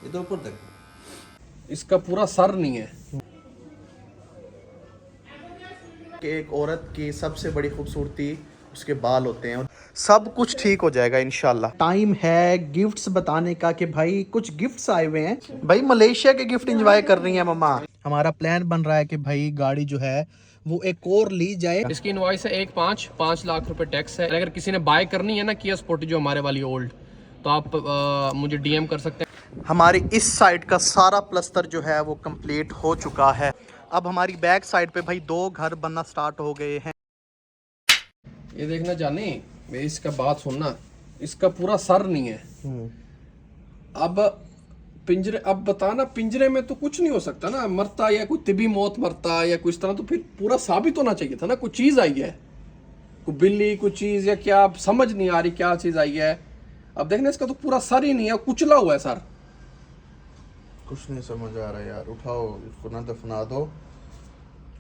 इधर ऊपर देख, इसका पूरा सर नहीं है। कि एक औरत की सबसे बड़ी खूबसूरती उसके बाल होते हैं। सब कुछ ठीक हो जाएगा इंशाल्लाह। टाइम है गिफ्ट्स बताने का कि भाई कुछ गिफ्ट्स आए हुए हैं। भाई मलेशिया के गिफ्ट एंजॉय कर रही हैं मम्मा। हमारा प्लान बन रहा है कि भाई गाड़ी जो है वो एक और ली जाए। इसकी इनवॉइस है 5 लाख रुपए टैक्स है। अगर किसी ने बाय करनी है ना किया स्पोर्टियो जो हमारे वाली ओल्ड, तो आप मुझे डीएम कर सकते हैं। हमारी इस साइड का सारा प्लस्तर जो है वो कंप्लीट हो चुका है। अब हमारी बैक साइड पे भाई 2 घर बनना स्टार्ट हो गए हैं। ये देखना जाने, मेरी इसका बात सुनना, इसका पूरा सर नहीं है। अब पिंजरे, अब बताना पिंजरे में तो कुछ नहीं हो सकता ना, मरता या कोई तिबी मौत मरता या कुछ तरह, तो फिर पूरा साबित होना चाहिए था ना। कुछ चीज आई है, कोई बिल्ली कुछ चीज या क्या, समझ नहीं आ रही क्या चीज आई है। अब देखना इसका तो पूरा सर ही नहीं है, कुचला हुआ है सर। कुछ नहीं समझ आ रहा यार। उठाओ इसको ना, दफना दो।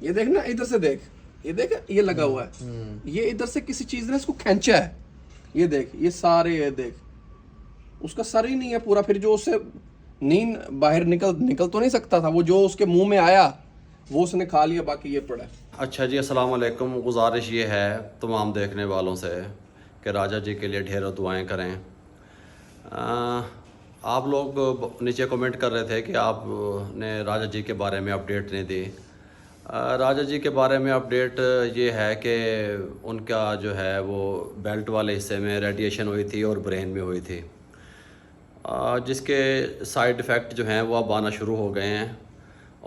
ये देखना, इधर से देख, ये देख, ये लगा हुआ है, ये इधर से किसी चीज ने इसको खींचा है। ये देख, ये सारे, ये देख, उसका सर ही नहीं है पूरा। फिर जो उससे नींद बाहर निकल तो नहीं सकता था, वो जो उसके मुंह में आया वो उसने खा लिया, बाकी ये पड़ा है। अच्छा जी, अस्सलाम वालेकुम। गुजारिश ये है तमाम देखने वालों से कि राजा जी के लिए ढेरों दुआएं करें। आप लोग नीचे कमेंट कर रहे थे कि आपने राजा जी के बारे में अपडेट नहीं दी। राजा जी के बारे में अपडेट ये है कि उनका जो है वो बेल्ट वाले हिस्से में रेडिएशन हुई थी और ब्रेन में हुई थी, जिसके साइड इफ़ेक्ट जो हैं वो अब आना शुरू हो गए हैं।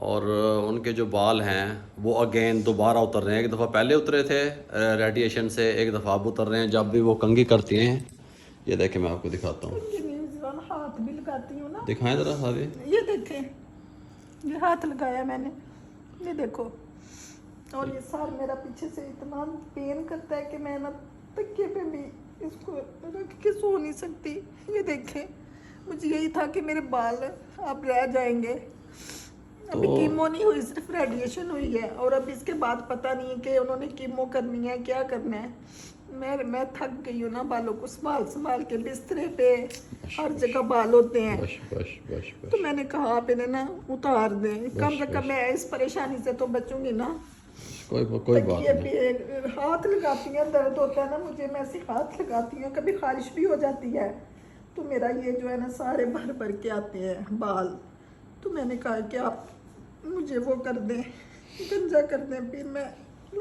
और उनके जो बाल हैं वो अगेन दोबारा उतर रहे हैं। एक दफ़ा पहले उतरे थे रेडिएशन से, एक दफ़ा अब उतर रहे हैं जब भी वो कंघी करती हैं। ये देखें, मैं आपको दिखाता हूँ, हाथ भी लगाती हूँ ना, दिखाएं ज़रा सारे। ये देखें, ये हाथ लगाया मैंने, ये देखो। और ये सर मेरा पीछे से इतना पेन करता है कि मैं ना तकिए पे भी इसको रख के सो नहीं सकती। ये देखें, मुझे यही था कि मेरे बाल अब रह जाएंगे। अभी कीमो नहीं हुई, सिर्फ रेडिएशन हुई है। और अब इसके बाद पता नहीं है कि उन्होंने कीमो करनी है, क्या करना है। मैं थक गई हूँ ना, बालों को संभाल के, बिस्तरे पे हर जगह बाल होते हैं। बस। तो मैंने कहा आप इन्हें ना उतार दें, कम से कम मैं इस परेशानी से तो बचूंगी ना। कोई बात नहीं। हाथ लगाती हैं, दर्द होता है ना मुझे, मैं ऐसे हाथ लगाती हूँ, कभी खारिश भी हो जाती है तो मेरा ये जो है ना सारे भर के आते हैं बाल। तो मैंने कहा कि आप मुझे वो कर दें, गंजा कर दें, फिर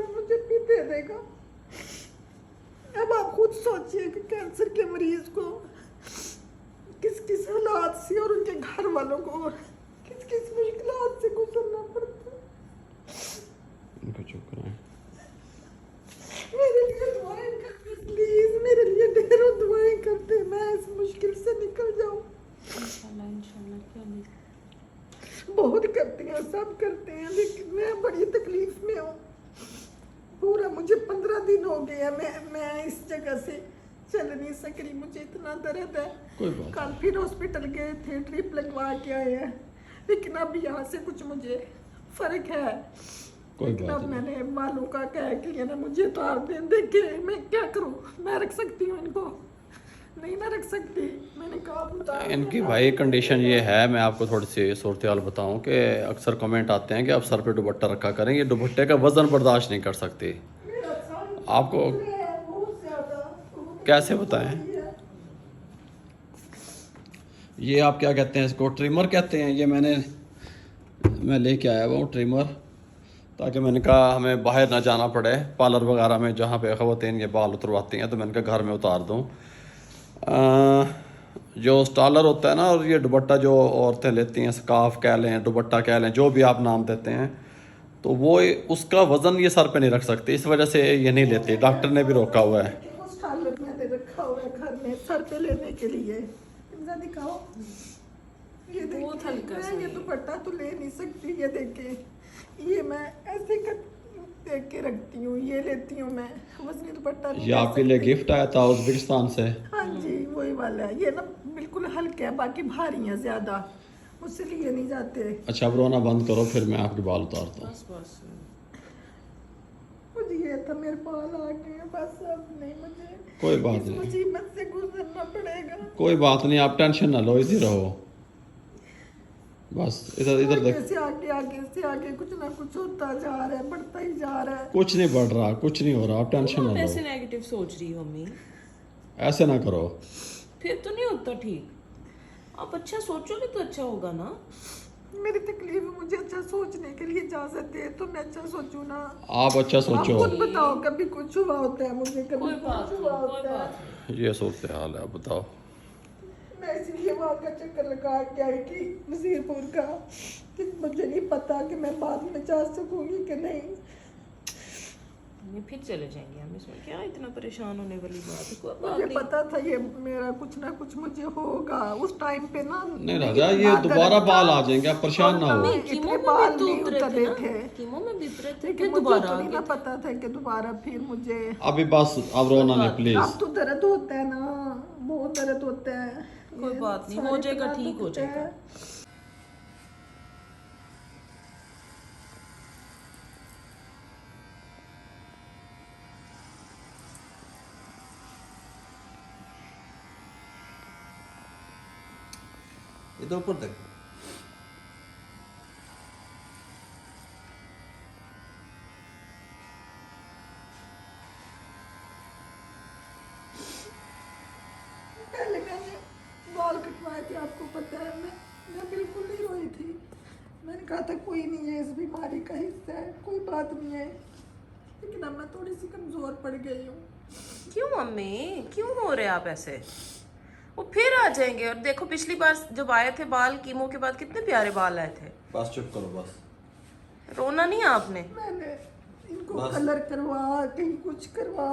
मुझे भी दे देगा। अब आप खुद सोचिए कि कैंसर के मरीज को किस किस हालात से और उनके घर वालों को किस किस मुश्किलात से गुजरना पड़ता है। इनको चुप कराएं। मेरे लिए दुआएं करते प्लीज, मेरे लिए ढेरों दुआएं करते, मैं इस मुश्किल से निकल जाऊं। इंशाल्लाह क्या नहीं, बहुत करते हैं, सब करते हैं, लेकिन मैं बड़ी तकलीफ में हूँ। पूरा मुझे 15 दिन हो गया, मैं इस जगह से चल नहीं सक रही, मुझे इतना दर्द है। कल फिर हॉस्पिटल गए थे, ट्रिप लगवा के आए हैं, लेकिन अब यहाँ से कुछ मुझे फर्क है। लेकिन अब मैंने बालों का कहा कि ये ना मुझे उतार दें। देखिए मैं क्या करूँ, मैं रख सकती हूँ इनको, नहीं ना रख सकती। मैंने कहा इनकी भाई कंडीशन ये है, मैं आपको थोड़ी सी सूरत हाल बताऊं कि अक्सर कमेंट आते हैं कि आप सर पे दुपट्टा रखा करें, ये दुपट्टे का वज़न बर्दाश्त नहीं कर सकती। आपको कैसे बताएं, ये आप क्या कहते हैं, इसको ट्रिमर कहते हैं। ये मैं लेके आया हुआ हूँ ट्रिमर, ताकि मैंने कहा हमें बाहर ना जाना पड़े पार्लर वगैरह में जहाँ पे ख़वातीन ये बाल उतरवाती हैं, तो मैंने कहा घर में उतार दूँ। जो स्टालर होता है ना, और ये दुपट्टा जो औरतें लेती हैं, स्कार्फ कह लें, दुपट्टा कह लें, जो भी आप नाम देते हैं, तो वो उसका वज़न ये सर पे नहीं रख सकती, इस वजह से ये नहीं लेती। डॉक्टर ने भी रोका हुआ है। मैंने रखा हुआ है घर में सर पे लेने के लिए। दिखाओ, ये बहुत हल्का सा, ये दुपट्टा तो ले नहीं सकती। ये देखे, ये मैं ऐसे देख के रखती हूँ, ये लेती हूँ मैं वजनी दुपट्टा। ये आपके लिए गिफ्ट आया था उज़्बेकिस्तान से। हाँ जी, वही वाला है। ये ना बिल्कुल हल्के है, बाकी भारी है ज्यादा, मुझसे लिए नहीं जाते। अच्छा, अब रोना बंद करो, फिर मैं आपके बाल उतारता हूँ। मुझे ये था मेरे बाल आ गए, बस अब नहीं, मुझे कोई बात नहीं, मुसीबत से गुजरना पड़ेगा। कोई बात नहीं, आप टेंशन ना लो, इधर रहो। बस इधर इधर देख, आगे से आगे कुछ ना कुछ होता जा रहा है, बढ़ता ही जा रहा है। कुछ नहीं बढ़ रहा, कुछ नहीं हो रहा, आप टेंशन ना आप ऐसे लो, नेगेटिव सोच रही हो मम्मी, ऐसे ना करो। फिर तो नहीं होता ठीक। आप अच्छा सोचोगे तो अच्छा होगा ना। मेरी तकलीफ है, मुझे अच्छा सोचने के लिए इजाजत दे तो मैं अच्छा सोचूं ना। आप अच्छा आप सोचो। खुद बताओ, कभी कुछ हुआ होता है मुझे, कभी कोई बात कुछ नहीं, हुआ कोई होता है। बात नहीं। ये सूरत हाल है, आप बताओ। मैं इसलिए वहाँ का चक्कर लगा के आई थी वजीरपुर का, कि मुझे नहीं पता कि मैं बाद में जा सकूंगी कि नहीं। मम्मी फिर चले जाएंगे हम, इसमें क्या इतना परेशान होने वाली बात है, कोई बात मुझे नहीं। पता था ये मेरा कुछ ना कुछ मुझे होगा उस टाइम पे ना। नहीं राजा, ये दोबारा बाल आ जाएंगे, आप परेशान ना हो। नहीं, कीमो इतने में बाल भी तो नहीं उतरे थे उतरे ना, थे, कीमो में भी उतरे थे, लेकिन फिर मुझे दोबारा तो आ नहीं गए ना थे। पता था कि दोबारा फिर मुझे। अभी बस अब रोना नहीं प्लीज। अब तो दर्द होता है ना, बहुत दर्द होता है। कोई ये बात नहीं, सारे हो जाएगा, इतना ठीक हो दुखता जाएगा। है। इधर ऊपर देख। पहले मैंने बाल कटवाए थे, आपको पता है, मैं बिल्कुल नहीं रोई थी। मैंने कहा था कोई नहीं है, इस बीमारी का हिस्सा है, कोई बात नहीं है। लेकिन अब मैं थोड़ी सी कमजोर पड़ गई हूँ। क्यों मम्मी, क्यों हो रहे आप ऐसे? वो फिर आ जाएंगे। और देखो पिछली बार जब आए थे बाल कीमो के बाद कितने प्यारे बाल आए थे। बस चुप करो बस। रोना नहीं है आपने। मैंने इनको बस। कलर करवा, कहीं कुछ करवा,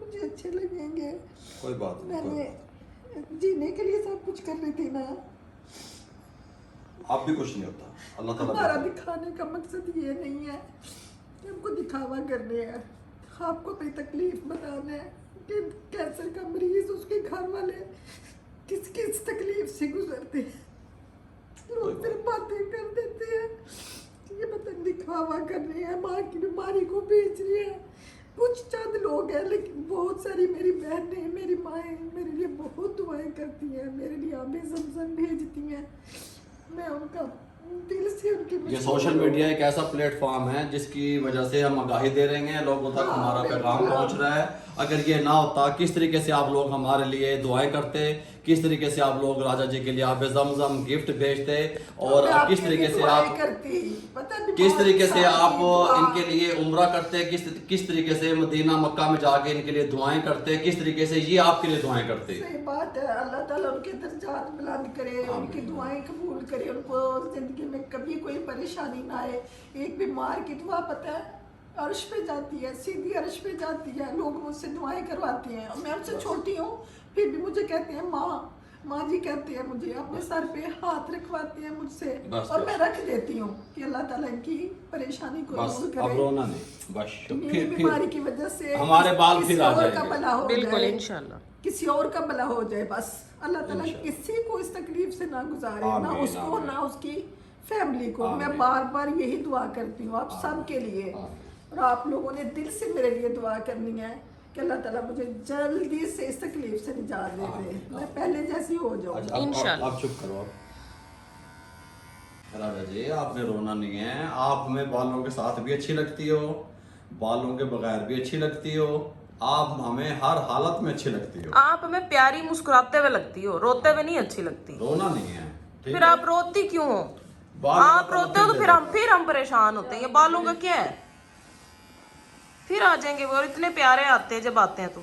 मुझे अच्छे लगेंगे। कोई बात मैंने जीने के लिए सब कुछ कर रही थी ना। आप भी कुछ नहीं होता, अल्लाह हमारा दिखाने का मकसद ये नहीं है कि हमको दिखावा करने हैं, आपको अपनी तकलीफ बताना है कि कैंसर का मरीज, उसके घर वाले किस किस तकलीफ से गुजरते हैं। लोग सिर्फ बातें कर देते हैं कि ये पता नहीं दिखावा कर रहे हैं, माँ की बीमारी को बेच रहे हैं। कुछ चंद लोग हैं, लेकिन बहुत सारी मेरी बहनें, मेरी माएँ मेरे लिए बहुत दुआएं करती हैं, मेरे लिए आबे ज़मज़म भेजती हैं। मैं उनका दिल से उनकी ये सोशल मीडिया एक ऐसा प्लेटफॉर्म है जिसकी वजह से हम आगाही दे रहे हैं, लोगों तक हमारा पैगाम पहुंच रहा है। अगर ये ना होता, किस तरीके से आप लोग हमारे लिए दुआएं करते, किस तरीके से आप लोग राजा जी के लिए आप ज़मज़म गिफ्ट भेजते, और किस तरीके से आप किस तरीके से आप इनके लिए उम्रा करते, किस तरीके से मदीना मक्का में जाके इनके लिए दुआएं करते, किस तरीके से ये आपके लिए दुआएं करते। सही बात है। अल्लाह ताला उनके दर्जात बुलंद करे, उनकी दुआएं कबूल करे, उनको जिंदगी में कभी कोई परेशानी ना आए। एक बीमार की दुआ पता है अर्श पे जाती है, सीधी अर्श पे जाती है। लोग मुझसे दुआएं करवाते हैं और मैं उनसे छोटी हूँ, फिर भी मुझे कहते हैं माँ जी कहते हैं, मुझे अपने सर पे हाथ रखवाते हैं मुझसे, और मैं रख देती हूँ कि अल्लाह ताला इनकी परेशानी को दूर करे। अब रोना नहीं, बस मेरी बीमारी की वजह से हमारे बाल किसी फिर आ और का जाएंगे। भला हो बिल्कुल जाए, इंशाल्लाह। किसी और का भला हो जाए, बस अल्लाह ताला किसी को इस तकलीफ से ना गुजारे, ना आमीन, उसको आमीन। ना उसकी फैमिली को। मैं बार बार यही दुआ करती हूँ आप सब के लिए, और आप लोगों ने दिल से मेरे लिए दुआ करनी है कि अल्लाह ताला मुझे जल्दी से इस तकलीफ से निजात दे दे, मैं पहले जैसी हो जाऊँ। इंशाल्लाह। आप चुप करो। राजा जी, आपने रोना नहीं है, आप हमें बालों के साथ भी अच्छी लगती हो, बालों के बगैर भी अच्छी लगती हो, आप हमें हर हालत में अच्छी लगती हो। आप हमें प्यारी मुस्कुराते हुए लगती हो, रोते हुए नहीं अच्छी लगती। रोना नहीं है, ठीक फिर है? आप रोती क्यों हो? बाल आप का रोते हो तो दे फिर हम परेशान होते हैं। ये बालों का क्या है? फिर आ जाएंगे वो, और इतने प्यारे आते हैं जब आते हैं तो।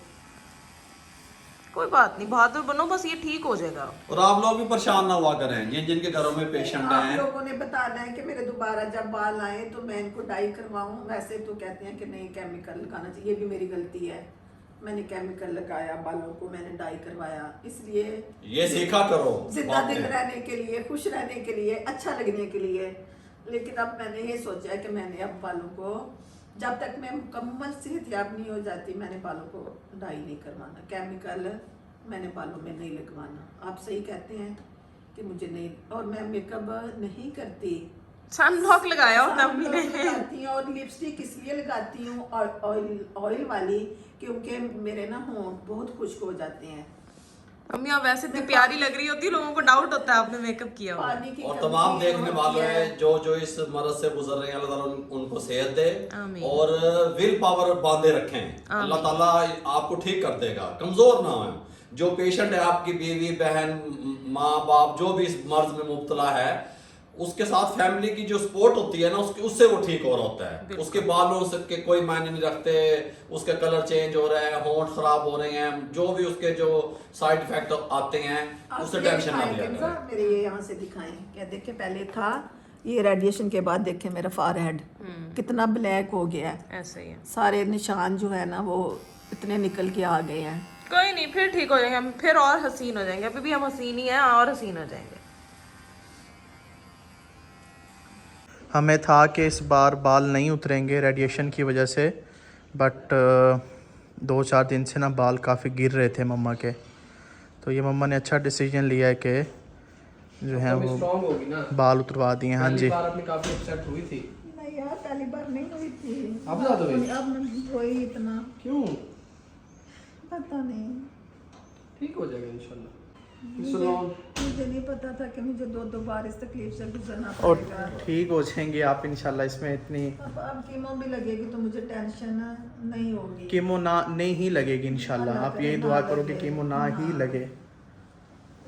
कोई बात नहीं, बहादुर बनो, बस ये ठीक हो जाएगा। और आप लोग भी परेशान ना हुआ करें, जिनके घरों में पेशेंट आप हैं। लोगों ने बताना है कि मेरे दोबारा जब बाल आए तो मैं इनको डाई करवाऊं। वैसे तो कहते हैं कि नहीं, केमिकल लगाना चाहिए, ये भी मेरी गलती है। मैंने केमिकल लगाया बालों को, मैंने डाई करवाया, इसलिए ये सीखा करो जिंदा दिल रहने के लिए, खुश रहने के लिए, अच्छा लगने के लिए। लेकिन अब मैंने ये सोचा है कि मैंने अब बालों को, जब तक मैं मुकम्मल सेहतयाब नहीं हो जाती, मैंने बालों को डाई नहीं करवाना, केमिकल मैंने बालों में नहीं लगवाना। आप सही कहते हैं कि मुझे नहीं, और मैं मेकअप नहीं करती, सनब्लॉक लगाया होता सनब्लॉक मम्मी ने। लगाती हूँ, और लिपस्टिक इसलिए लगाती हूँ और ऑयल वाली, क्योंकि मेरे ना होंठ बहुत खुश्क हो जाते हैं। अम्मी आप वैसे इतनी प्यारी लग रही होती है, लोगों को डाउट होता है आपने मेकअप किया हुआ है। पानी की और कमी तमाम है, देखने और वालों किया है। हैं जो इस मरज से गुजर रहे हैं, अल्लाह ताला उनको सेहत दे आमीन। और विल पावर बांधे रखें। अल्लाह ताला आपको ठीक कर देगा, कमजोर ना हो। जो पेशेंट है, आपकी बीवी बहन माँ बाप जो भी इस मर्ज में मुब्तला है, उसके साथ फैमिली की जो सपोर्ट होती है ना, उससे वो ठीक हो रहा होता है। उसके बालों से के कोई मायने नहीं रखते, उसका कलर चेंज हो रहा है, होंठ खराब हो रहे हैं, जो भी उसके जो साइड इफेक्ट आते हैं आप उससे ये टेंशन ना दिखाएं, लिया किंजा, करें। मेरे ये यहाँ से दिखाएं। क्या देखे, पहले था ये रेडिएशन के बाद देखे मेरा फॉरहेड कितना ब्लैक हो गया है। ऐसे ही है। सारे निशान जो है ना वो इतने निकल के आ गए हैं। कोई नहीं, फिर ठीक हो जाएंगे हम, फिर और हसीन हो जाएंगे। अभी भी हम हसीन ही हैं और हसीन हो जाएंगे। हमें था कि इस बार बाल नहीं उतरेंगे रेडिएशन की वजह से, बट 2-4 दिन से ना बाल काफ़ी गिर रहे थे मम्मा के। तो ये मम्मा ने अच्छा डिसीजन लिया है कि जो है वो स्ट्रांग होगी ना। बाल उतरवा दिए। हाँ जी, पहली बार अपनी काफी अपसेट हुई थी। नहीं यार, पहली बार नहीं हुई थी। अब ज्यादा हुई? अब नहीं हुई इतना, क्यों? पता नहीं। ठीक हो जाएगा इंशाल्लाह। मुझे नहीं पता था कि मुझे 2 बार इस तकलीफ से गुजरना और पड़ेगा। ठीक हो जाएंगे आप इंशाल्लाह। इसमें इतनी अब कीमो भी लगेगी तो मुझे टेंशन नहीं होगी। कीमो ना नहीं ही लगेगी इंशाल्लाह। अल्लाह आप करे यही ना दुआ करो कि लगे। कीमो ना ही लगे।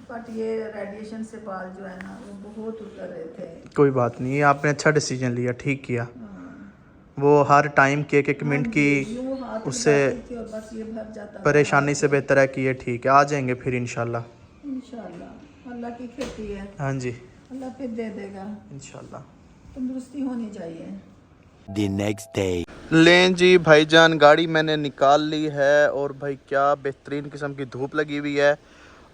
बट ये रेडिएशन से बाल जो है ना वो बहुत उतर रहे थे। कोई बात नहीं, आपने अच्छा डिसीजन लिया, ठीक किया। वो हर टाइम के एक मिनट की यूं हाथ उससे लगाती थी और बस ये भर जाता था। परेशानी से बेहतर है कि ये ठीक है। आ जाएंगे फिर इंशाल्लाह। इंशाल्लाह, अल्लाह की खेती है, हाँ जी, अल्लाह फिर दे देगा। इंशाल्लाह। तंदुरुस्ती होनी चाहिए। The next day. लें जी भाईजान, गाड़ी मैंने निकाल ली है और भाई क्या बेहतरीन किस्म की धूप लगी हुई है।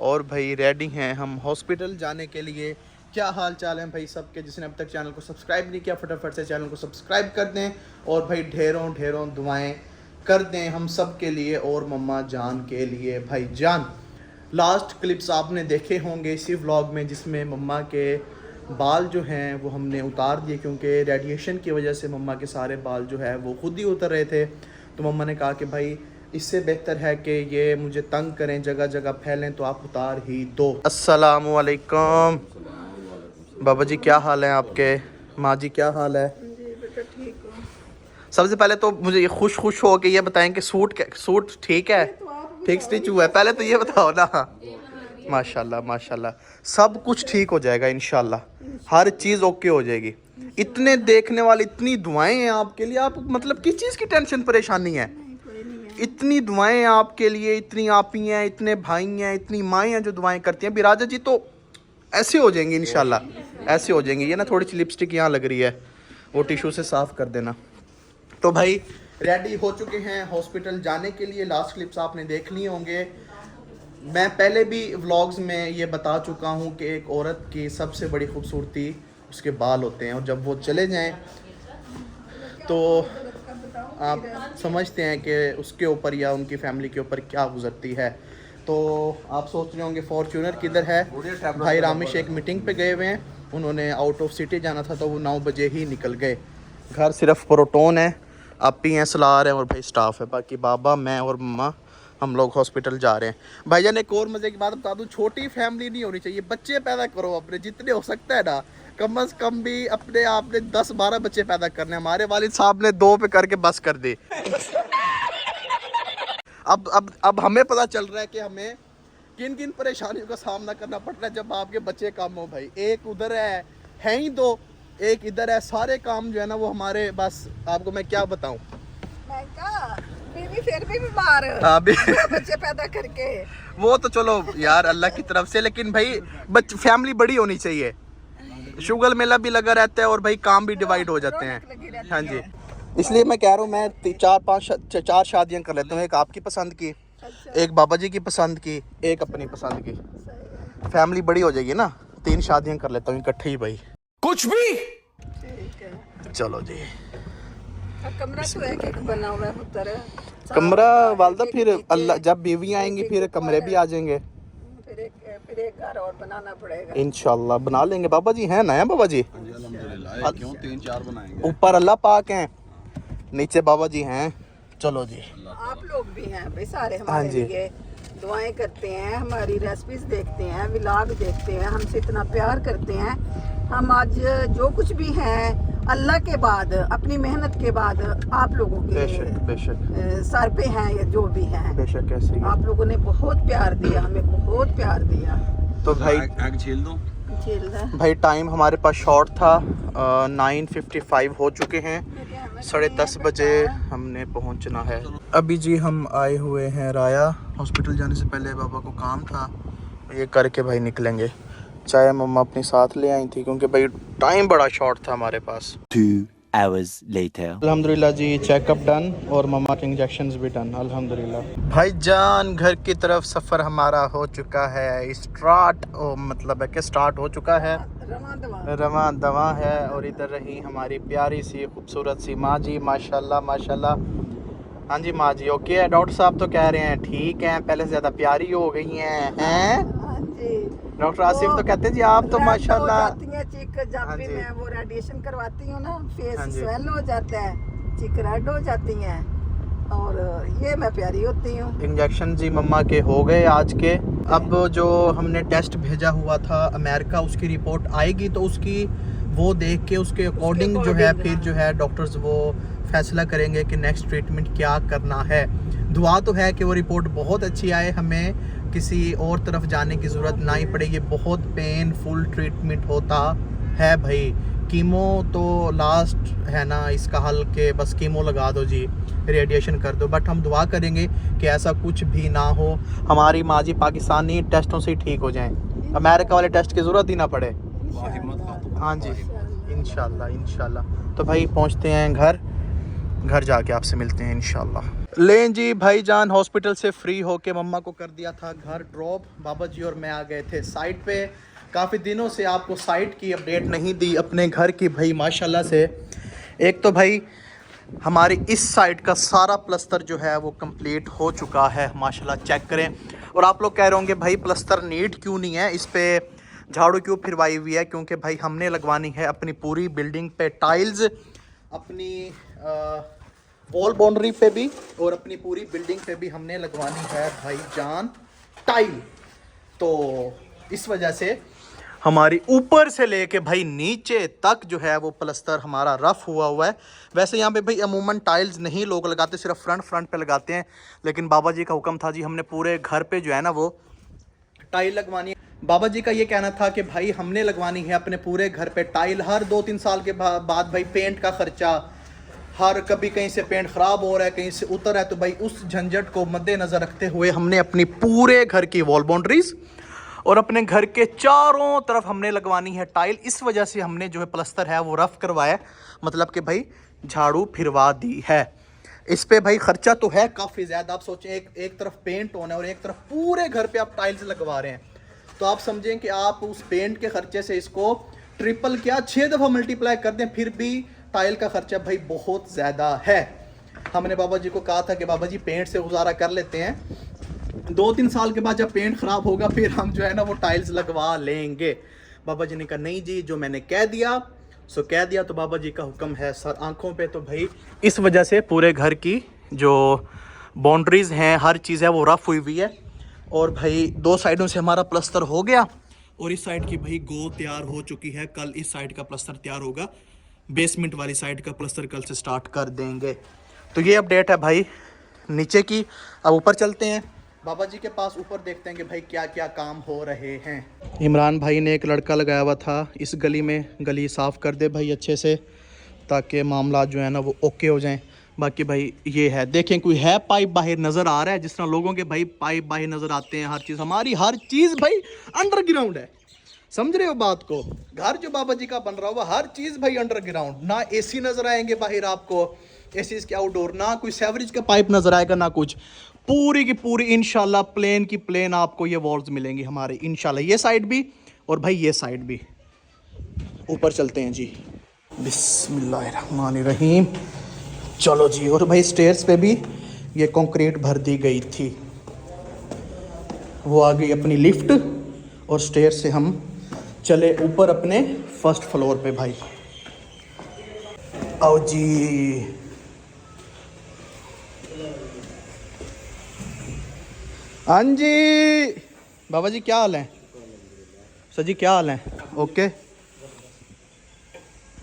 और भाई रेडी हैं हम हॉस्पिटल जाने के लिए। क्या हाल चाल है भाई सबके? जिसने अब तक चैनल को सब्सक्राइब नहीं किया फटाफट से चैनल को सब्सक्राइब कर दें और भाई ढेरों ढेरों दुआएं कर दें हम सब के लिए और मम्मा जान के लिए। भाई जान, लास्ट क्लिप्स आपने देखे होंगे इसी व्लॉग में जिसमें मम्मा के बाल जो हैं वो हमने उतार दिए, क्योंकि रेडिएशन की वजह से मम्मा के सारे बाल जो है वो खुद ही उतर रहे थे। तो मम्मा ने कहा कि भाई इससे बेहतर है कि ये मुझे तंग करें, जगह जगह फैलें, तो आप उतार ही दो। अस्सलामु अलैकुम बाबा जी, क्या हाल है आपके? माँ जी क्या हाल है? जी बेटा ठीक हो। सबसे पहले तो मुझे ये खुश हो के ये बताएं कि सूट ठीक है, ठीक स्टिच हुआ है? पहले तो ये बताओ ना। माशाल्लाह माशाल्लाह, सब कुछ ठीक हो जाएगा इंशाल्लाह, हर चीज़ ओके हो जाएगी। इतने देखने वाले, इतनी दुआएं हैं आपके लिए। आप मतलब किस चीज़ की टेंशन परेशानी है? इतनी दुआएं हैं आपके लिए, इतनी आपी हैं, इतने भाई हैं, इतनी माएँ हैं जो दुआएं करती हैं। बिराजा जी तो ऐसे हो जाएंगे इंशाल्लाह, ऐसे हो जाएंगे। ये ना थोड़ी सी लिपस्टिक यहाँ लग रही है, वो टिश्यू से साफ़ कर देना। तो भाई रेडी हो चुके हैं हॉस्पिटल जाने के लिए। लास्ट क्लिप्स आपने देख लिए होंगे। मैं पहले भी व्लॉग्स में ये बता चुका हूँ कि एक औरत की सबसे बड़ी खूबसूरती उसके बाल होते हैं, और जब वो चले जाएं तो आप समझते हैं कि उसके ऊपर या उनकी फैमिली के ऊपर क्या गुजरती है। तो आप सोच रहे होंगे फॉर्च्यूनर किधर है? भाई रामेश एक मीटिंग पे गए हुए हैं, उन्होंने आउट ऑफ सिटी जाना था तो वो 9 बजे ही निकल गए। घर सिर्फ प्रोटोन है, आप ही हैं, सलार हैं और भाई स्टाफ है। बाकी बाबा, मैं और मम्मा हम लोग हॉस्पिटल जा रहे हैं। भाईजान एक और मज़े की बात बता दूँ, छोटी फैमिली नहीं होनी चाहिए। बच्चे पैदा करो अपने, जितने हो सकता है ना, कम से कम भी अपने आपने 10-12 बच्चे पैदा करने। हमारे वालिद साहब ने 2 पे करके बस कर दी। अब हमें पता चल रहा है कि हमें किन किन परेशानियों का सामना करना पड़ रहा है जब आपके बच्चे कम हो। भाई एक उधर है ही 2, एक इधर है। सारे काम जो है ना वो हमारे, बस आपको मैं क्या बताऊं। मैं कहा बीवी फिर भी बीमार बच्चे पैदा करके। वो तो चलो यार अल्लाह की तरफ से, लेकिन भाई फैमिली बड़ी होनी चाहिए। शुगर मेला भी लगा रहता है और भाई काम भी डिवाइड हो जाते हैं। हाँ जी, इसलिए मैं कह रहा हूँ मैं 4 शादियाँ कर लेता हूँ। एक आपकी पसंद की, एक बाबा जी की पसंद की, एक अपनी पसंद की। फैमिली बड़ी हो जाएगी ना, 3 शादियाँ कर लेता हूँ इकट्ठे ही। भाई कुछ भी ठीक है, चलो जी। कमरा तो एक बना हुआ है पुत्र। कमरा वालदा फिर अल्लाह जब बीवी आएंगी फिर कमरे भी आ जाएंगे। फिर एक घर और बनाना पड़ेगा। इंशाल्लाह बना लेंगे। बाबा जी हैं ना? है बाबा जी? क्यों 3-4 बनाएंगे? ऊपर अल्लाह पाक हैं, नीचे बाबा जी हैं। चलो जी, आप लोग भी हैं भाई, सारे हाँ हमारे जी। लिए दुआएं करते हैं, हमारी रेसिपीज देखते हैं, व्लॉग देखते हैं, हमसे इतना प्यार करते हैं। हम आज जो कुछ भी हैं अल्लाह के बाद, अपनी मेहनत के बाद आप लोगों के बेशक सर पे हैं, या जो भी हैं, बेशक ऐसे ही। आप लोगों ने बहुत प्यार दिया, हमें बहुत प्यार दिया। तो भाई झेल दो। झेल रहा है। भाई टाइम हमारे पास शॉर्ट था, 9:55 हो चुके हैं, 10:30 बजे हमने पहुंचना है। अभी जी हम आए हुए हैं राया। हॉस्पिटल जाने से पहले बाबा को काम था, ये करके भाई निकलेंगे। चाय मम्मा अपनी साथ ले आई थी क्योंकि भाई टाइम बड़ा शॉर्ट था हमारे पास। 2 hours later. अल्हम्दुलिल्लाह जी, चेकअप डन और मम्मा के इंजेक्शंस भी डन अल्हम्दुलिल्लाह। भाईजान घर की तरफ सफ़र हमारा हो चुका है स्टार्ट, मतलब है कि स्टार्ट हो चुका है, रवां दवा है। और इधर रही हमारी प्यारी सी खूबसूरत सी माँ जी, माशाल्लाह माशाल्लाह। हाँ जी माँ जी ओके है। डॉक्टर साहब तो कह रहे हैं ठीक हैं, पहले से ज़्यादा प्यारी हो गई हैं। डॉक्टर आसिफ तो कहते हैं जी आप तो माशाल्लाह। जब भी मैं वो रेडिएशन करवाती हूँ ना, फेस हाँ जी। स्वेल हो जाता है, चिक रेड हो जाती हैं, और ये मैं प्यारी होती हूँ। इंजेक्शन जी मम्मा के हो गए आज के। अब जो हमने टेस्ट भेजा हुआ था अमेरिका, उसकी रिपोर्ट आएगी तो उसकी वो देख के उसके अकॉर्डिंग जो है फिर जो है डॉक्टर्स वो फैसला करेंगे कि नेक्स्ट ट्रीटमेंट क्या करना है। दुआ तो है कि वो रिपोर्ट बहुत अच्छी आए, हमें किसी और तरफ जाने की ज़रूरत ना ही पड़े। ये बहुत पेनफुल ट्रीटमेंट होता है भाई। कीमो तो लास्ट है ना इसका हल, के बस कीमो लगा दो जी, रेडिएशन कर दो। बट हम दुआ करेंगे कि ऐसा कुछ भी ना हो, हमारी माँ जी पाकिस्तानी टेस्टों से ही ठीक हो जाएं, अमेरिका वाले टेस्ट की ज़रूरत ही ना पड़े। हाँ जी इंशाल्लाह इंशाल्लाह। तो भाई पहुँचते हैं घर जाके आपसे मिलते हैं इंशाल्लाह। लें जी भाईजान हॉस्पिटल से फ्री होके मम्मा को कर दिया था घर ड्रॉप। बाबा जी और मैं आ गए थे साइट पे। काफ़ी दिनों से आपको साइट की अपडेट नहीं दी अपने घर की भाई माशाल्लाह से। एक तो भाई हमारी इस साइड का सारा प्लस्तर जो है वो कंप्लीट हो चुका है माशाल्लाह, चेक करें। और आप लोग कह रहे होंगे भाई प्लस्तर नीट क्यों नहीं है, इस पर झाड़ू क्यों फिरवाई हुई है? क्योंकि भाई हमने लगवानी है अपनी पूरी बिल्डिंग पे टाइल्स, अपनी वॉल बाउंड्री पे भी और अपनी पूरी बिल्डिंग पे भी हमने लगवानी है भाईजान टाइल। तो इस वजह से हमारी ऊपर से लेके भाई नीचे तक जो है वो प्लस्तर हमारा रफ हुआ है। वैसे यहाँ पे भाई अमूमन टाइल्स नहीं लोग लगाते, सिर्फ फ्रंट पे लगाते हैं, लेकिन बाबा जी का हुक्म था जी हमने पूरे घर पे जो है ना वो टाइल लगवानी है। बाबा जी का ये कहना था कि भाई हमने लगवानी है अपने पूरे घर पे टाइल। हर 2-3 साल के बाद भाई पेंट का खर्चा, हर कभी कहीं से पेंट ख़राब हो रहा है, कहीं से उतर है, तो भाई उस झंझट को मद्देनज़र रखते हुए हमने अपनी पूरे घर की वॉल बाउंड्रीज और अपने घर के चारों तरफ हमने लगवानी है टाइल। इस वजह से हमने जो है प्लस्तर है वो रफ़ करवाया, मतलब कि भाई झाड़ू फिरवा दी है। इस पे भाई खर्चा तो है काफ़ी ज़्यादा। आप सोचें एक तरफ पेंट होना है और एक तरफ पूरे घर पे आप टाइल्स लगवा रहे हैं, तो आप समझें कि आप उस पेंट के खर्चे से इसको ट्रिपल क्या 6 दफ़ा मल्टीप्लाई कर दें, फिर भी टाइल का खर्चा भाई बहुत ज़्यादा है। हमने बाबा जी को कहा था कि बाबा जी पेंट से गुजारा कर लेते हैं, 2-3 साल के बाद जब पेंट ख़राब होगा फिर हम जो है ना वो टाइल्स लगवा लेंगे। बाबा जी ने कहा नहीं जी, जो मैंने कह दिया सो कह दिया। तो बाबा जी का हुक्म है सर आंखों पे। तो भाई इस वजह से पूरे घर की जो बाउंड्रीज़ हैं हर चीज़ है वो रफ़ हुई हुई है। और भाई 2 साइडों से हमारा प्लस्तर हो गया और इस साइड की भाई गो तैयार हो चुकी है। कल इस साइड का प्लस्तर तैयार होगा, बेसमेंट वाली साइड का प्लस्तर कल से स्टार्ट कर देंगे। तो ये अपडेट है भाई नीचे की। अब ऊपर चलते हैं बाबा जी के पास, ऊपर देखते हैं कि भाई क्या क्या काम हो रहे हैं। इमरान भाई ने एक लड़का लगाया हुआ था इस गली में, गली साफ़ कर दे भाई अच्छे से, ताकि मामला जो है ना वो ओके हो जाएं। बाकी भाई ये है, देखें कोई है पाइप बाहर नज़र आ रहा है, जिस तरह लोगों के भाई पाइप बाहर नज़र आते हैं। हर चीज़ हमारी हर चीज़ भाई अंडरग्राउंड है, समझ रहे हो बात को? घर जो बाबा जी का बन रहा हुआ हर चीज़ भाई अंडरग्राउंड। ना एसी नज़र आएंगे बाहर आपको, एसी के आउटडोर, ना कोई सेवरेज का पाइप नज़र आएगा, ना कुछ। पूरी की पूरी इंशाल्लाह प्लेन की प्लेन आपको ये वॉल्स मिलेंगी हमारे इंशाल्लाह, ये साइड भी और भाई ये साइड भी। ऊपर चलते हैं जी, बिस्मिल्लाहिर्रहमानिर्रहीम। चलो जी। और भाई स्टेयर्स पे भी ये कंक्रीट भर दी गई थी, वो आ गई अपनी लिफ्ट और स्टेयर से हम चले ऊपर अपने फर्स्ट फ्लोर पे भाई। आओ जी, हाँ जी बाबा जी क्या हाल है? सर जी क्या हाल है? ओके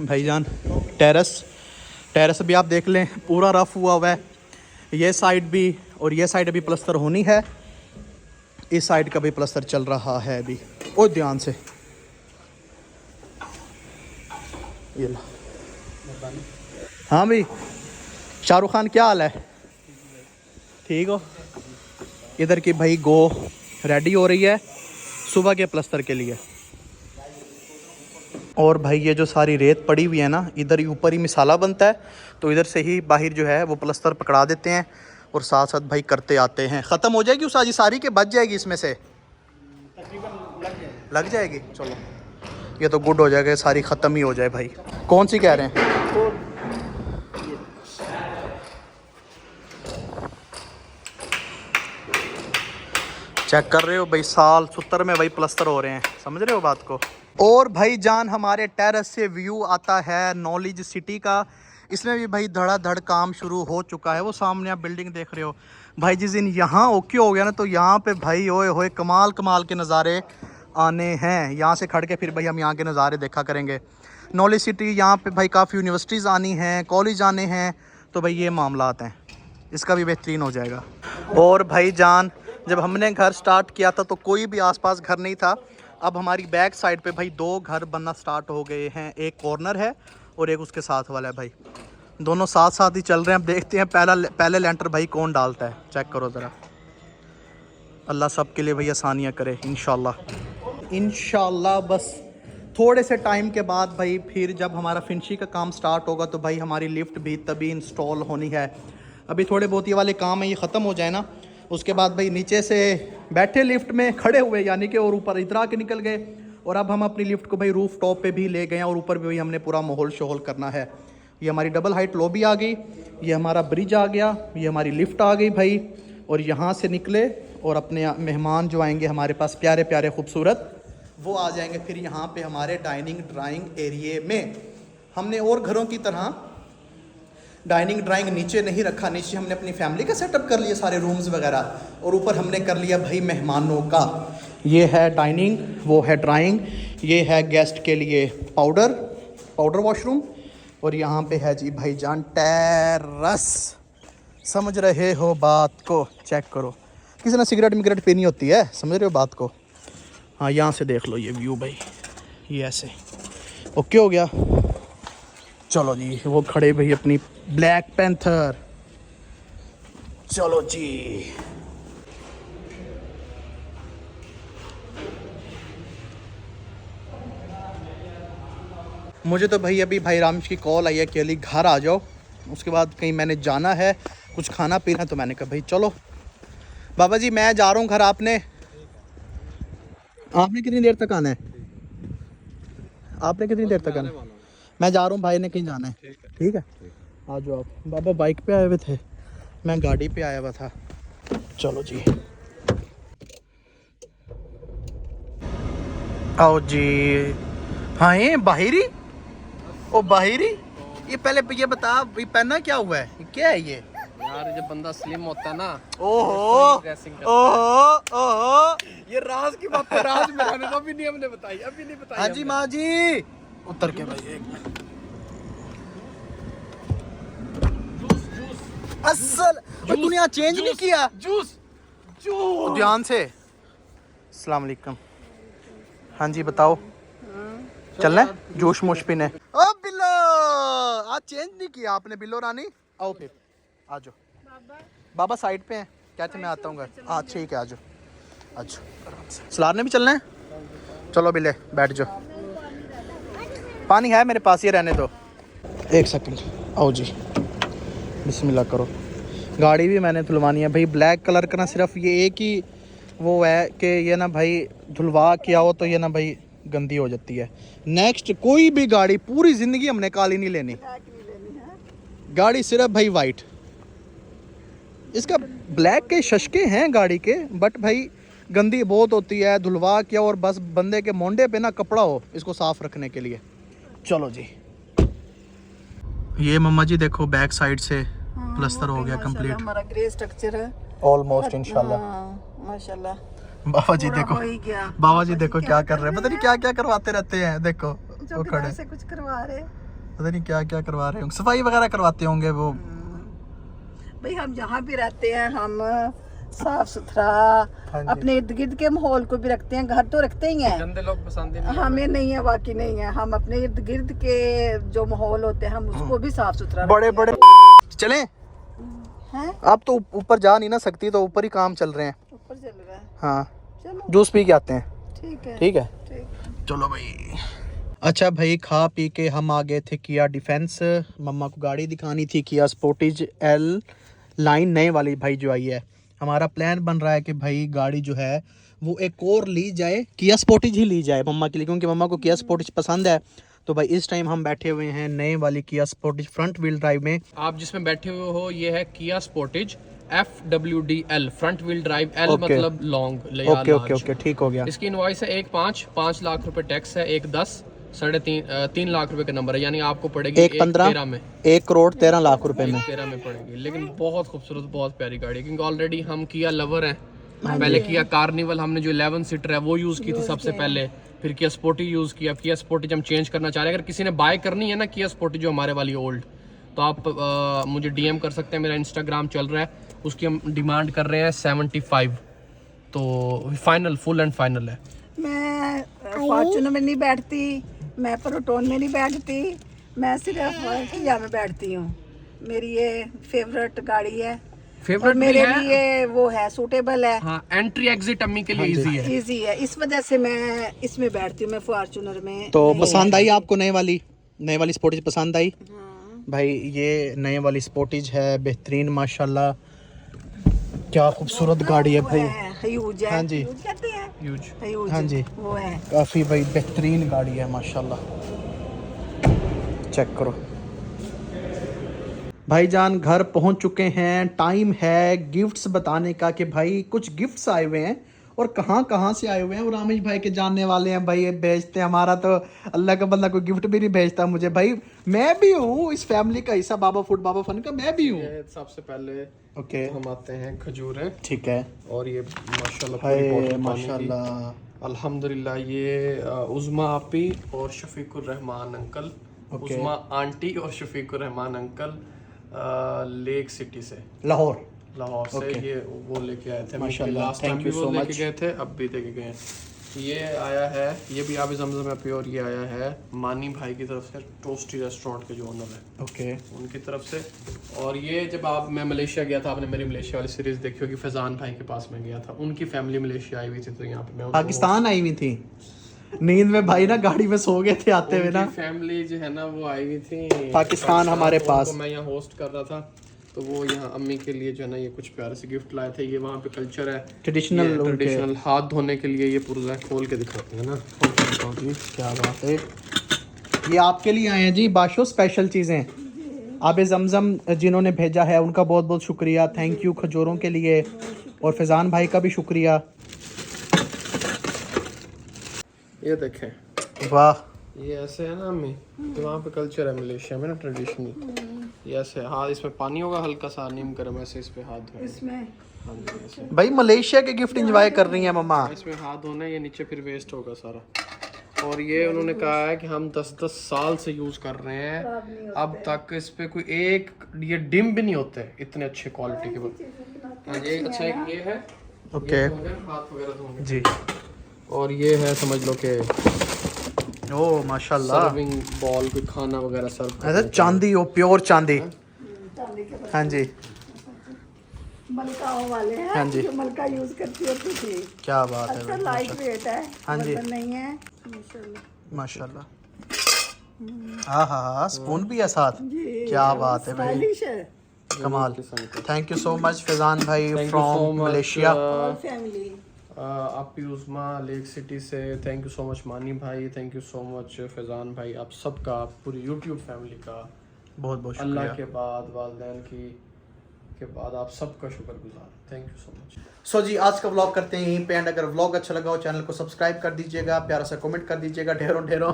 भाईजान टेरेस भी आप देख लें पूरा रफ हुआ है, ये साइड भी, और ये साइड अभी प्लस्तर होनी है, इस साइड का भी प्लस्तर चल रहा है अभी। ओ ध्यान से ये ला। हाँ भाई शाहरुख खान क्या हाल है? ठीक हो? इधर की भाई गो रेडी हो रही है सुबह के प्लस्तर के लिए। और भाई ये जो सारी रेत पड़ी हुई है ना, इधर ही ऊपर ही मिसाला बनता है, तो इधर से ही बाहर जो है वो प्लस्तर पकड़ा देते हैं और साथ साथ भाई करते आते हैं। ख़त्म हो जाएगी उस आज सारी के बच जाएगी इसमें से? लग जाएगी। चलो ये तो गुड हो जाएगा, सारी ख़त्म ही हो जाए भाई। कौन सी कह रहे हैं? चेक कर रहे हो भाई, साल 70 में भाई प्लस्तर हो रहे हैं, समझ रहे हो बात को। और भाई जान हमारे टेरेस से व्यू आता है नॉलेज सिटी का, इसमें भी भाई धड़ाधड़ काम शुरू हो चुका है। वो सामने आप बिल्डिंग देख रहे हो भाई, जिस दिन यहाँ ओके हो गया ना तो यहाँ पे भाई ओए होए कमाल कमाल के नज़ारे आने हैं। यहाँ से खड़ के फिर भाई हम यहाँ के नज़ारे देखा करेंगे। नॉलेज सिटी यहाँ पे भाई काफ़ी यूनिवर्सिटीज़ आनी हैं, कॉलेज आने हैं, तो भाई ये मामलात हैं, इसका भी बेहतरीन हो जाएगा। और भाई जान जब हमने घर स्टार्ट किया था तो कोई भी आसपास घर नहीं था, अब हमारी बैक साइड पे भाई 2 घर बनना स्टार्ट हो गए हैं। एक कॉर्नर है और एक उसके साथ वाला है भाई, दोनों साथ साथ ही चल रहे हैं। अब देखते हैं पहले लेंटर भाई कौन डालता है। चेक करो ज़रा, अल्लाह सब के लिए भाई आसानियाँ करे इंशाल्लाह। बस थोड़े से टाइम के बाद भाई फिर जब हमारा फिनिशिंग का काम स्टार्ट होगा तो भाई हमारी लिफ्ट भी तभी इंस्टॉल होनी है। अभी थोड़े बहुत ये वाले काम है, ये ख़त्म हो जाए ना, उसके बाद भाई नीचे से बैठे लिफ्ट में खड़े हुए यानी कि, और ऊपर इधर आके निकल गए, और अब हम अपनी लिफ्ट को भाई रूफ टॉप पे भी ले गए हैं, और ऊपर भी भाई हमने पूरा माहौल शोहल करना है। ये हमारी डबल हाइट लॉबी आ गई, ये हमारा ब्रिज आ गया, ये हमारी लिफ्ट आ गई भाई, और यहाँ से निकले और अपने मेहमान जो आएंगे हमारे पास प्यारे प्यारे खूबसूरत, वो आ जाएंगे फिर यहाँ पे हमारे डाइनिंग ड्राइंग एरिए में। हमने और घरों की तरह डाइनिंग ड्राइंग नीचे नहीं रखा, नीचे हमने अपनी फैमिली का सेटअप कर लिया सारे रूम्स वगैरह, और ऊपर हमने कर लिया भाई मेहमानों का। ये है डाइनिंग, वो है ड्राइंग, ये है गेस्ट के लिए पाउडर वॉशरूम, और यहाँ पे है जी भाईजान टेरेस। समझ रहे हो बात को? चेक करो, किसी ने सिगरेट पीनी होती है, समझ रहे हो बात को? हाँ यहाँ से देख लो ये व्यू भाई, ये ऐसे ओके हो गया। चलो जी वो खड़े भाई अपनी ब्लैक पैंथर, चलो जी। मुझे तो भाई अभी भाई रामेश की कॉल आई है कि अली घर आ जाओ, उसके बाद कहीं मैंने जाना है, कुछ खाना पीना, तो मैंने कहा भाई चलो बाबा जी मैं जा रहा हूँ घर। आपने कितनी देर तक आना है? आपने कितनी देर तक आना है? मैं जा रहा हूँ, भाई ने कहीं जाना है। ठीक है आ जाओ आप। बाबा बाइक पे आए हुए थे, मैं गाड़ी पे आया हुआ था। चलो जी आओ जी। हाँ ये बाहिरी, ओ बाहिरी, ये पहले ये बता ये पहना क्या हुआ है, क्या है ये? यार जब बंदा स्लिम होता है ना, ओहो ड्रेसिंग करता ओहो ओहो, ये राज की बात है, राज मेरा ने अभी नहीं हमने बताई, अभी नहीं बताई। हाँ जी माँ जी, उतर के भाई एक मिनट। असल तूने यहाँ चेंज नहीं किया जूस ध्यान से। अस्सलाम वालेकुम। हाँ जी बताओ, चलना है जोश मोश पीने? ओ बिल्लो आज चेंज नहीं किया आपने बिल्लो रानी, आओ फिर आ जाओ। बाबा साइड पे हैं, कहते मैं आता हूँ घर। हाँ ठीक है आ जाओ सलार ने भी चलना है। चलो बिल्ले बैठ जाओ, पानी है मेरे पास, ये रहने दो। एक सेकंड आओ जी, बिस्मिल्लाह करो। गाड़ी भी मैंने धुलवानी है भाई, ब्लैक कलर का ना सिर्फ ये एक ही वो है कि ये ना भाई धुलवा के आओ तो ये ना भाई गंदी हो जाती है। नेक्स्ट कोई भी गाड़ी पूरी ज़िंदगी हमने काली नहीं लेनी, गाड़ी सिर्फ भाई वाइट। इसका ब्लैक के शशके हैं गाड़ी के, बट भाई गंदी बहुत होती है, धुलवा के और बस बंदे के मोंडे पे ना कपड़ा हो इसको साफ रखने के लिए। चलो जी ये मम्मा जी देखो बैक साइड से प्लास्टर हो गया कंप्लीट, हमारा ग्रे स्ट्रक्चर है ऑलमोस्ट इंशाल्लाह। माशाल्लाह बाबा जी पूरा देखो, हो ही गया। बाबा जी देखो क्या कर रहे हैं, पता नहीं क्या क्या करवाते रहते हैं। देखो वो चौकीदार खड़े, से कुछ करवा रहे। पता नहीं क्या क्या करवा रहे होंगे, सफाई वगैरह करवाते होंगे वो। भाई हम जहाँ भी रहते हैं हम साफ सुथरा हाँ जी। अपने इर्द गिर्द के माहौल को भी रखते हैं। घर तो रखते ही हैं, गंदे लोग पसंद ही नहीं हमें नहीं है, बाकी नहीं है। हम अपने इर्द गिर्द के जो माहौल होते हैं हम उसको भी साफ सुथरा बड़े बड़े चले हैं। आप तो ऊपर जा नहीं ना सकती, तो ऊपर ही काम चल रहे हैं। ऊपर चल रहा है, हाँ चलो जूस पी के आते हैं। ठीक है ठीक है ठीक। चलो भाई। अच्छा भाई, खा पी के हम आ गए थे किया डिफेंस। मम्मा को गाड़ी दिखानी थी, किया स्पोर्टेज एल लाइन नए वाली भाई जो आई है। हमारा प्लान बन रहा है कि भाई गाड़ी जो है वो एक और ली जाए, किया स्पोर्टेज ही ली जाए मम्मा के लिए, क्योंकि मम्मा को किया स्पोर्टेज पसंद है। तो भाई इस टाइम हम बैठे हुए हैं नए वाली किया स्पोर्टेज फ्रंट व्हील ड्राइव में। आप जिसमें बैठे हुए हो ये है किया Sportage FWD-L, front wheel drive. L Okay. मतलब लॉन्ग। ओके ओके ओके ठीक हो गया। इसकी इनवॉइस है 1.5 लाख रुपए टैक्स है, 1.10 3.5 लाख रुपए का नंबर है, यानी आपको पड़ेगी 1.15 में 1,13,00,000 रुपए में। 13 में पड़ेगी। लेकिन बहुत खूबसूरत, बहुत प्यारी गाड़ी है, क्योंकि ऑलरेडी हम किया लवर हैं। पहले किया कार्निवल हमने जो 11 सीटर है वो यूज की थी सबसे पहले, फिर किया स्पोर्टी यूज किया। किया स्पोर्टी हम चेंज करना चाह रहे हैं। अगर किसी ने बाय करनी है ना किया स्पोर्टी जो हमारे वाली ओल्ड, तो आप मुझे DM कर सकते हैं, मेरा इंस्टाग्राम चल रहा है, उसकी हम डिमांड कर रहे हैं 75। तो फाइनल, फुल एंड फाइनल है। मैं फॉर्च्यूनर में नहीं बैठती, मैं प्रोटोन में नहीं बैठती, मैं सिर्फ किया में बैठती हूँ। मेरी ये फेवरेट गाड़ी है, और फेवरेट मेरे लिए वो है, सूटेबल है, हाँ, एंट्री एग्जिट अम्मी के लिए इजी है। इजी है, इस वजह से मैं इसमें बैठती हूँ। मैं फॉर्च्यूनर में तो नहीं पसंद आई आपको नए वाली स्पोर्टेज पसंद आई? हाँ। भाई ये नए वाली स्पोर्टेज है, बेहतरीन माशाल्लाह, क्या खूबसूरत गाड़ी है भाई। ह्यूज है, हाँ जी। ह्यूज कहते हैं, यूज। ह्यूज हाँ जी। वो है। काफ़ी भाई बेहतरीन गाड़ी है माशाल्लाह, चेक करो। भाईजान घर पहुंच चुके हैं, टाइम है गिफ्ट्स बताने का कि भाई कुछ गिफ्ट्स आए हुए हैं, और कहाँ कहाँ से आए हुए हैं। और रामेश भाई के जानने वाले हैं भाई, ये भेजते हैं। हमारा तो अल्लाह का बंदा कोई गिफ्ट भी नहीं भेजता मुझे भाई। मैं भी हूँ इस फैमिली का हिस्सा, बाबा फूड बाबा फन का मैं भी हूँ। सबसे पहले ओके हम आते हैं खजूरें, ठीक है। और ये माशाल्लाह पूरी हाय बॉटल पानी की। माशाल्लाह। अल्हम्दुलिल्लाह। ये उज़मा आपी और Shafiqur Rahman uncle, okay. उज़मा aunty और Shafiqur Rahman uncle lake city से, लाहौर। लाहौर से। ओके। ये वो लेके आए थे माशाल्लाह, लास्ट टाइम thank भी you वो so लेके much। गए थे, अब भी लेके गए हैं। ये आया है, ये भी आप जमजम है प्योर। ये आया है मानी भाई की तरफ से, टोस्टी रेस्टोरेंट के जो ओनर है ओके उनकी तरफ से। और ये जब मैं मलेशिया गया था, आपने मेरी मलेशिया वाली सीरीज देखी होगी, फैजान भाई के पास में गया था, उनकी फैमिली मलेशिया आई हुई थी, तो यहाँ पे मैं उनको पाकिस्तान आई हुई थी, नींद में भाई ना गाड़ी में सो गए थे आते हुए ना। फैमिली जो है ना वो आई हुई थी पाकिस्तान हमारे तो पास। उनको मैं यहाँ होस्ट कर रहा था, तो वो यहाँ अम्मी के लिए जो है ना ये कुछ प्यारे से गिफ्ट लाए थे। ये वहाँ पे कल्चर है ट्रेडिशनल हाथ धोने के लिए। ये पुर्जा खोल के दिखाते हैं ना, खोल के दिखाओ जी, क्या बात है। ये आपके लिए आए हैं जी बाशो, स्पेशल चीज़ें। आबे जमजम जिन्होंने भेजा है उनका बहुत बहुत शुक्रिया, थैंक यू खजूरों के लिए, और फैजान भाई का भी शुक्रिया। ये देखें, वाह। ये ऐसे है ना अम्मी, तो वहाँ पे कल्चर है मलेशिया में ना ट्रेडिशनल, ये ऐसे हाथ, इसमें पानी होगा हल्का सा नीम गर्म, ऐसे इस पे हाथ धोने। इसमें हाँ जी, ऐसे भाई मलेशिया के गिफ्ट एंजॉय कर रही हैं मम्मा। इसमें हाथ धोना है, ये नीचे फिर वेस्ट होगा सारा। और ये उन्होंने कहा है कि हम 10-10 साल से यूज कर रहे हैं, अब तक इस पे कोई एक ये डिम भी नहीं होते, इतने अच्छे क्वालिटी के। हाँ जी, अच्छा एक ये है, ओके ये होंगे, हाथ वगैरह धोंगे जी। और ये है समझ लो कि ओ माशाल्लाह, सर्विंग बॉल, कोई खाना वगैरह सर्व ऐसा चांदी हो, प्योर चांदी। हाँ जी मलकाओं वाले हैं, हाँ जी। जो मलका यूज करती होती थी। क्या बात है अच्छा भाई, लाइट वेट है, हाँ जी। वजन नहीं है, माशाल्लाह। माशाल्लाह। हाँ हाँ हाँ, स्पून भी है साथ, क्या बात है भाई, स्टाइलिश है। कमाल। Thank you so much Faizan भाई Thank you so from much, Malaysia. और फैमिली आप उज़मा लेक सिटी से, थैंक यू सो मच मानी भाई, thank you so much Faizan भाई, आप सबका, पूरी यूट्यूब फैमिली का बहुत बहुत अल्लाह शुक्रिया। के बाद, वालदैन की के बाद आप सबका शुक्रगुजार, थैंक यू सो मच। सो जी आज का व्लॉग करते हैं यहीं पे एंड। अगर व्लॉग अच्छा लगा हो चैनल को सब्सक्राइब कर दीजिएगा, प्यारा सा कमेंट कर दीजिएगा, ढेरों ढेरों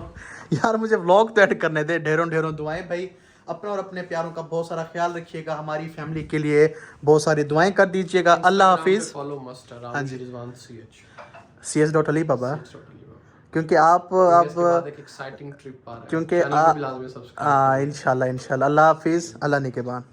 यार मुझे व्लॉग तो ऐड करने दे, ढेरों ढेरों दुआएं भाई। अपना और अपने प्यारों का बहुत सारा ख्याल रखिएगा, हमारी फैमिली के लिए बहुत सारी दुआएं कर दीजिएगा। अल्लाह हाफिज़। फॉलो मस्ट हाँ जी। रिजवान CH CS.Ali बाबा, क्योंकि आप इसके बाद अब एक एक्साइटिंग ट्रिप आ रहा है, क्योंकि चैनल को भी लाजमी सब्सक्राइब इंशाल्लाह इंशाल्लाह। अल्लाह हाफिज़, अल्लाह निगहबान।